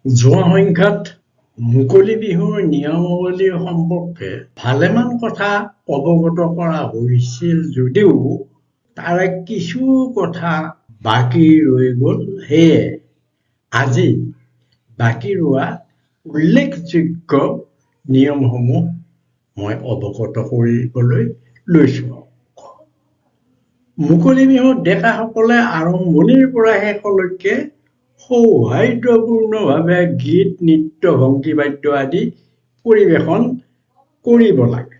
যোৱা সংখ্যাত মুকলি বিহুৰ নিয়মাৱলী সম্পৰ্কে ভালেমান কথা অৱগত কৰা হৈছিল যদিও তাৰে কিছু কথা বাকী ৰৈ গ'ল। সেয়ে আজি বাকী ৰোৱা উল্লেখযোগ্য নিয়মসমূহ মই অৱগত কৰিবলৈ লৈছোঁ। মুকলি বিহুত ডেকাসকলে আৰম্ভণিৰ পৰা শেষলৈকে সৌহাৰ্দ্যপূৰ্ণভাৱে গীত, নৃত্য, ভংগী বাদ্য আদি পৰিৱেশন কৰিব লাগে।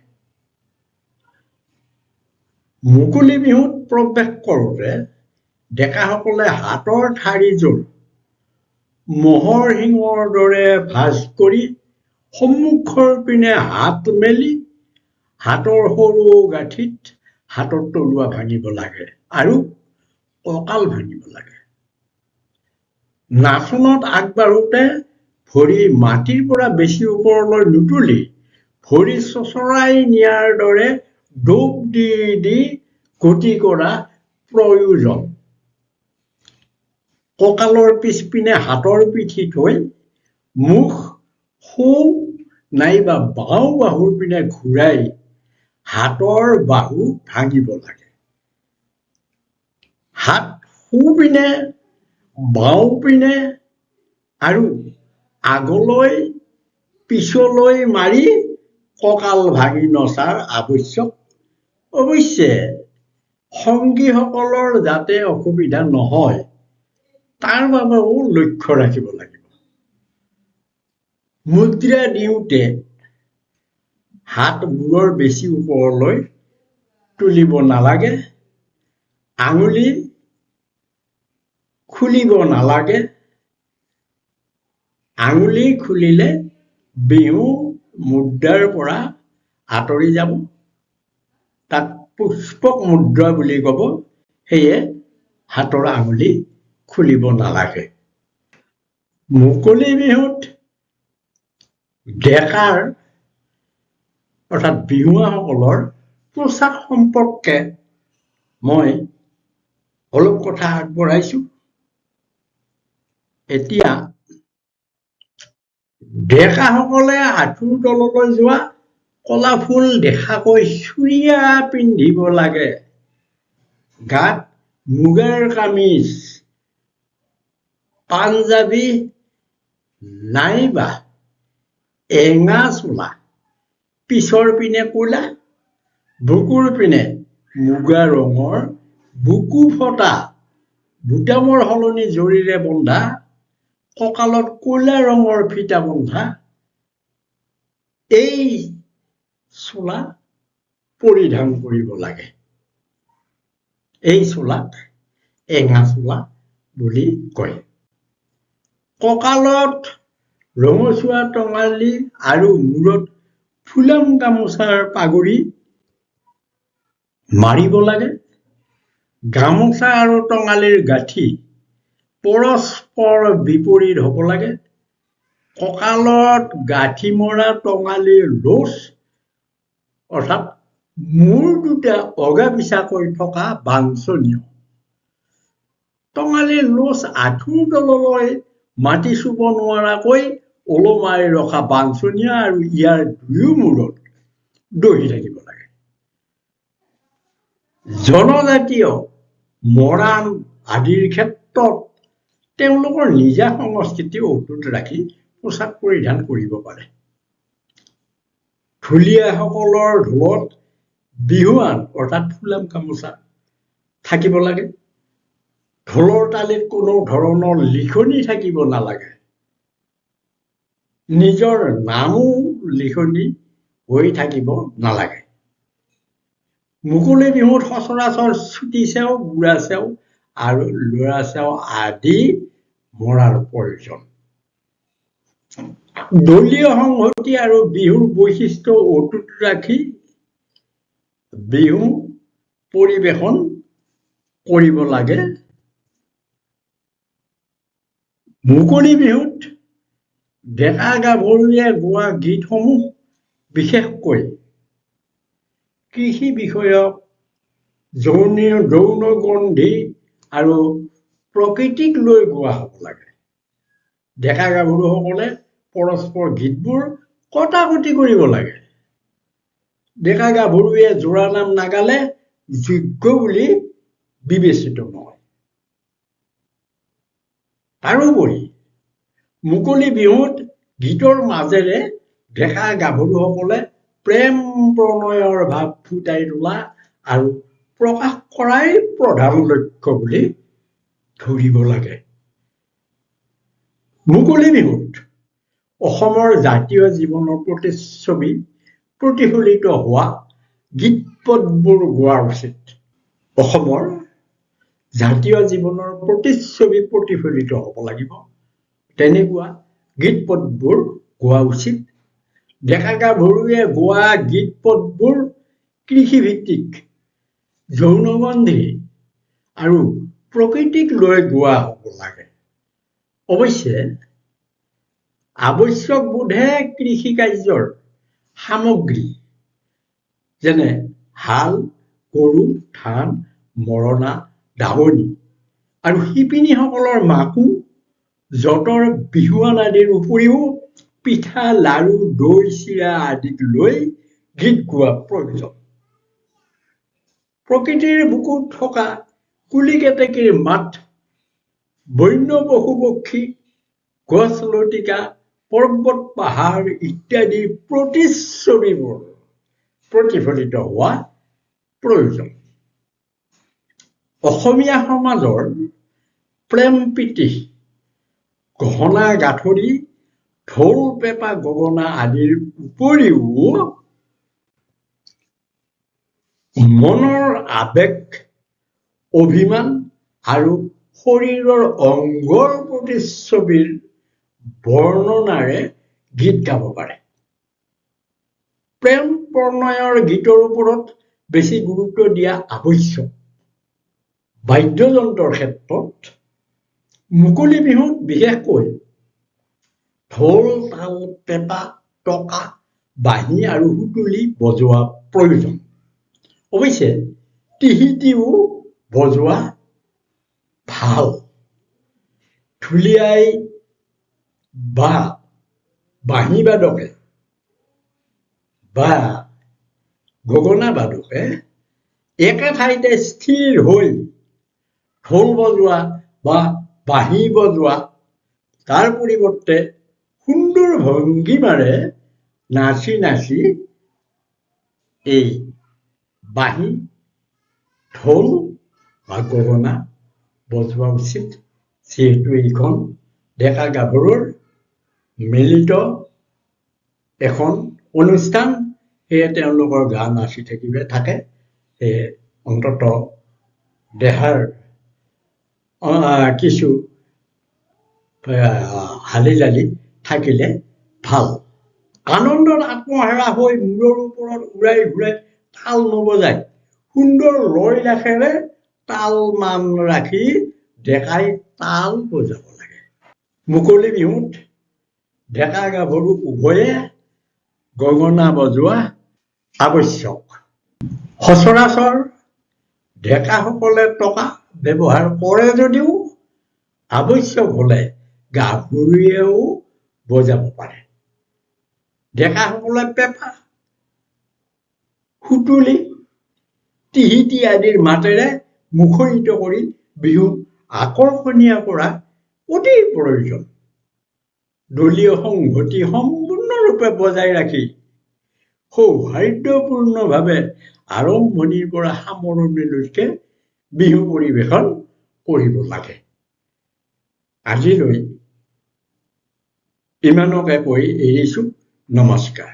মুকলি বিহুত প্ৰৱেশ কৰোঁতে ডেকাসকলে হাতৰ ঠাৰিযোৰ মহৰ শিঙৰ দৰে ভাঁজ কৰি সন্মুখৰ পিনে হাত মেলি হাতৰ সৰু গাঁঠিত হাতৰ তলুৱা ভাঙিব লাগে আৰু কঁকাল ভাঙিব লাগে। নাচনত আগবাঢ়োতে ভৰি মাটিৰ পৰা বেছি ওপৰলৈ নুতুলি ভৰি চচৰাই নিয়াৰ দৰে ডোব দি দি গতি কৰা প্ৰয়োজন। কঁকালৰ পিছপিনে হাতৰ পিঠি থৈ মুখ সোঁ নাইবা বাওঁ বাহুৰ পিনে ঘূৰাই হাতৰ বাহু ভাঙিব লাগে। হাত সোঁপিনে বাওঁ পিনে আৰু আগলৈ পিছলৈ মাৰি কঁকাল ভাঙি নচাৰ আৱশ্যক। অৱশ্যে সংগীসকলৰ যাতে অসুবিধা নহয় তাৰ বাবেও লক্ষ্য ৰাখিব লাগিব। মুদ্ৰা দিওঁতে হাত মূৰৰ বেছি ওপৰলৈ তুলিব নালাগে, আঙুলি খুলিব নালাগে। আঙুলি খুলিলে বিহু মুদ্ৰাৰ পৰা আঁতৰি যাব, তাক পুষ্পক মুদ্ৰা বুলি ক'ব। সেয়ে হাতৰ আঙুলি খুলিব নালাগে। মুকলি বিহুত ডেকাৰ অৰ্থাৎ বিহুৱাসকলৰ পোচাক সম্পৰ্কে মই অলপ কথা আগবঢ়াইছো। এতিয়া ডেকাসকলে আঁঠুৰ তললৈ যোৱা কলা ফুল দেখাকৈ চুৰিয়া পিন্ধিব লাগে। গাত মুগাৰ কামিজ, পাঞ্জাবী নাইবা এঙা চোলা, পিছৰ পিনে ক'লা, বুকুৰ পিনে মুগা ৰঙৰ বুকু ফটা বুটামৰ সলনি জৰিৰে বন্ধা, কঁকালত ক'লা ৰঙৰ ফিটা বন্ধা এই চোলা পৰিধান কৰিব লাগে। এই চোলাক এঙা চোলা বুলি কয়। কঁকালত ৰঙচুৱা টঙালি আৰু মূৰত ফুলাম গামোচাৰ পাগুৰি মাৰিব লাগে। গামোচা আৰু টঙালিৰ গাঁঠি পৰস্পৰ বিপৰীত হ'ব লাগে। কঁকালত গাঁঠি মৰা টঙালিৰ লোচ অৰ্থাৎ মূৰ দুটা অগা পিছাকৈ থকা বাঞ্ছনীয়। টঙালিৰ লোচ আঁঠুৰ তললৈ মাটি চুব নোৱাৰাকৈ ওলোমাই ৰখা বাঞ্ছনীয় আৰু ইয়াৰ দুয়ো মূৰত দহি থাকিব লাগে। জনজাতীয় মৰাণ আদিৰ ক্ষেত্ৰত তেওঁলোকৰ নিজা সংস্কৃতি অটুট ৰাখি পোচাক পৰিধান কৰিব পাৰে। ঢুলীয়াসকলৰ ঢোলত বিহুৱান অৰ্থাৎ ফুলাম গামোচা থাকিব লাগে। ঢোলৰ তালিত কোনো ধৰণৰ লিখনি থাকিব নালাগে। নিজৰ নামো লিখনি হৈ থাকিব নালাগে। মুকলি বিহুত সচৰাচৰ চুটি চেও, বুঢ়া চেও আৰু ল'ৰা চেও আদি মৰাৰ প্ৰয়োজন। দলীয় সংহতি আৰু বিহুৰ বৈশিষ্ট্য অটুট ৰাখি বিহু পৰিৱেশন কৰিব লাগে। মুকলি বিহুত ডেকা গাভৰুৱে গোৱা গীতসমূহ বিশেষকৈ কৃষি বিষয়ক, যৌনগন্ধি আৰু প্ৰকৃতিক লৈ গোৱা হ'ব লাগে। ডেকা গাভৰুসকলে পৰস্পৰ গীতবোৰ কটাকটি কৰিব লাগে। ডেকা গাভৰুৱে জোৰা নাম নাগালে যোগ্য বুলি বিবেচিত নহয়। তাৰোপৰি মুকলি বিহুত গীতৰ মাজেৰে ডেকা গাভৰুসকলে প্ৰেম প্ৰণয়ৰ ভাৱ ফুটাই তোলা আৰু প্ৰকাশ কৰাই প্ৰধান লক্ষ্য বুলি ধৰিব লাগে। মুকলি বিহুত অসমৰ জাতীয় জীৱনৰ প্ৰতিচ্ছবি প্ৰতিফলিত হোৱা গীত পদবোৰ গোৱা উচিত। অসমৰ জাতীয় জীৱনৰ প্ৰতিচ্ছবি প্ৰতিফলিত হ'ব লাগিব, তেনেকুৱা গীত পদবোৰ গোৱা উচিত। ডেকা গাভৰুৱে গোৱা গীত পদবোৰ কৃষিভিত্তিক, যৌনগন্ধি আৰু প্ৰকৃতিক লৈ গোৱা হ'ব লাগে। অৱশ্যে আৱশ্যক বোধে কৃষিকাৰ্যৰ সামগ্ৰী যেনে হাল, গৰু, ধান, মৰণা, দাৱনী আৰু শিপিনীসকলৰ মাকো, যঁতৰ, বিহুৱান আদিৰ উপৰিও পিঠা, লাৰু, দৈ, চিৰা আদিক লৈ গীত গোৱা প্ৰয়োজন। প্ৰকৃতিৰ বুকুত থকা কুলি কেতেকীৰ মাত, বন্য পশু পক্ষী, গছ লতিকা, পৰ্বত পাহাৰ ইত্যাদি প্ৰতিচ্ছবিবোৰ প্ৰতিফলিত হোৱা প্ৰয়োজন। অসমীয়া সমাজৰ প্ৰেম প্ৰীতি, গহনা গাঁথৰি, ঢোল পেঁপা গগনা আদিৰ উপৰিও মনৰ আবেগ, অভিমান আৰু শৰীৰৰ অংগৰ প্ৰতিচ্ছবিৰ বৰ্ণনাৰে গীত গাব পাৰে। প্ৰেম প্ৰণয়ৰ গীতৰ ওপৰত বেছি গুৰুত্ব দিয়া আৱশ্যক। বাদ্যযন্ত্ৰৰ ক্ষেত্ৰত মুকলি বিহুত বিশেষকৈ ঢোল, তাল, পেঁপা, টকা, বাঁহী আৰু সুতুলি বজোৱা প্ৰয়োজন। অৱশ্যে টিহিটিও বজোৱা ভাল। ঢুলীয়াই বা বাঁহী বাদকে বা গগনা বাদকে একে ঠাইতে স্থিৰ হৈ ঢোল বজোৱা বা বাঁহী বজোৱা তাৰ পৰিৱৰ্তে সুন্দৰ ভংগীমাৰে নাচি নাচি এই বাঁহী, ঢোল বা গগনা বজোৱা উচিত। যিহেতু এইখন ডেকা গাভৰুৰ মিলিত এখন অনুষ্ঠান, সেয়ে তেওঁলোকৰ গা নাচি থাকে। সেয়ে অন্ততঃ দেহাৰ কিছু হালি জালি থাকিলে ভাল। আনন্দত আত্মহাৰা হৈ মূৰৰ ওপৰত উৰাই ঘূৰাই তাল নবজাই সুন্দৰ লয় লাখেৰে তাল মান ৰাখি ডেকাই তাল বজাব লাগে। মুকলি বিহুত ডেকা গাভৰু উভয়ে গগনা বজোৱা আৱশ্যক। সচৰাচৰ ডেকাসকলে টকা ব্যৱহাৰ কৰে যদিও আৱশ্যক হলে গাভৰুৱেও বজাব পাৰে। ডেকাসকলে পেঁপা, সুতুলি, টিহিটি আদিৰ মাতেৰে মুখৰিত কৰি বিহু আকৰ্ষণীয় কৰা অতি প্ৰয়োজন। দলীয় সংহতি সম্পূৰ্ণৰূপে বজাই ৰাখি সৌহাৰ্দ্যপূৰ্ণভাৱে আৰম্ভণিৰ পৰা সামৰণিলৈকে বিহু পৰিৱেশন কৰিব লাগে। আজিলৈ ইমানকে কৈ এৰিছো। নমস্কাৰ।